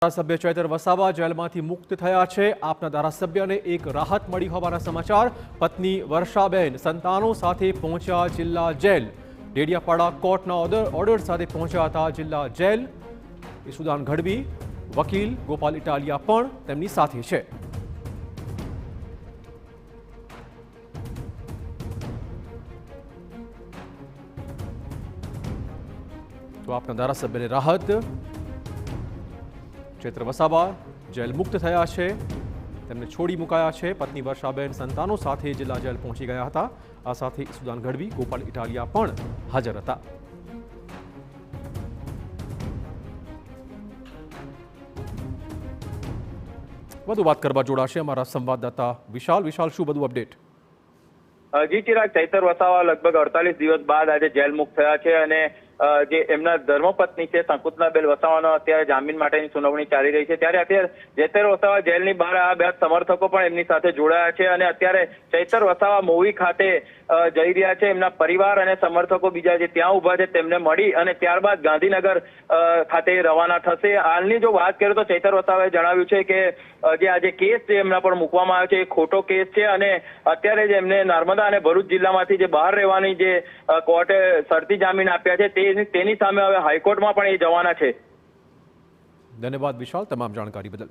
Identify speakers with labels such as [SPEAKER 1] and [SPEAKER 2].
[SPEAKER 1] ધારાસભ્ય ચૈતર વસાવા જેલમાંથી મુક્ત થયા છે। આપના ધારાસભ્યને એક રાહત મળી હોવાના સમાચાર। પત્ની વર્ષાબેન સંતાનો સાથે પહોંચ્યા જિલ્લા જેલ। ડેડિયાપાડા કોર્ટના ઓર્ડર સાથે પહોંચ્યા હતા જિલ્લા જેલ। ઈસુદાન ગઢવી વકીલ ગોપાલ ઇટાલિયા પણ તેમની સાથે છે। તો આપના ધારાસભ્યને રાહત। ચૈત્ર વસાવા જેલ મુક્ત થયા છે, તેમને છોડી મુકાયા છે। પત્ની વર્ષાબેન સંતાનો સાથે જિલ્લા જેલ પહોંચી ગયા હતા। આ સાથે ઈસુદાન ગઢવી ગોપાલ ઇટાલિયા પણ હાજર હતા। વધુ વાત કરવા જોડાશે અમારા સંવાદદાતા વિશાલ। વિશાલ, શું બધું અપડેટ?
[SPEAKER 2] જી ચિરાગ, ચૈતર વસાવા લગભગ 48 દિવસ બાદ આજે જેલ મુક્ત થયા છે અને જે એમના ધર્મપત્ની છે શકુંતલાબેન વસાવાનો અત્યારે જામીન માટેની સુનાવણી ચાલી રહી છે। ત્યારે અત્યારે ચૈતર વસાવા જેલની બહાર આ બે સમર્થકો પણ એમની સાથે જોડાયા છે અને અત્યારે ચૈતર વસાવા મોવી ખાતે જઈ રહ્યા છે। એમના પરિવાર અને સમર્થકો બીજા જે ત્યાં ઉભા છે તેમને મળી અને ત્યારબાદ ગાંધીનગર ખાતે રવાના થશે। હાલની જો વાત કરીએ તો ચૈતર વસાવાએ જણાવ્યું છે કે જે આજે કેસ છે એમના પર મૂકવામાં આવ્યો છે એ ખોટો કેસ છે અને અત્યારે જ એમને નર્મદા અને ભરૂચ જિલ્લામાંથી જે બહાર રહેવાની જે કોર્ટે શરતી જામીન આપ્યા છે તેની સામે હવે હાઈકોર્ટમાં પણ એ જવાના છે।
[SPEAKER 1] ધન્યવાદ વિશાલ તમામ જાણકારી બદલ।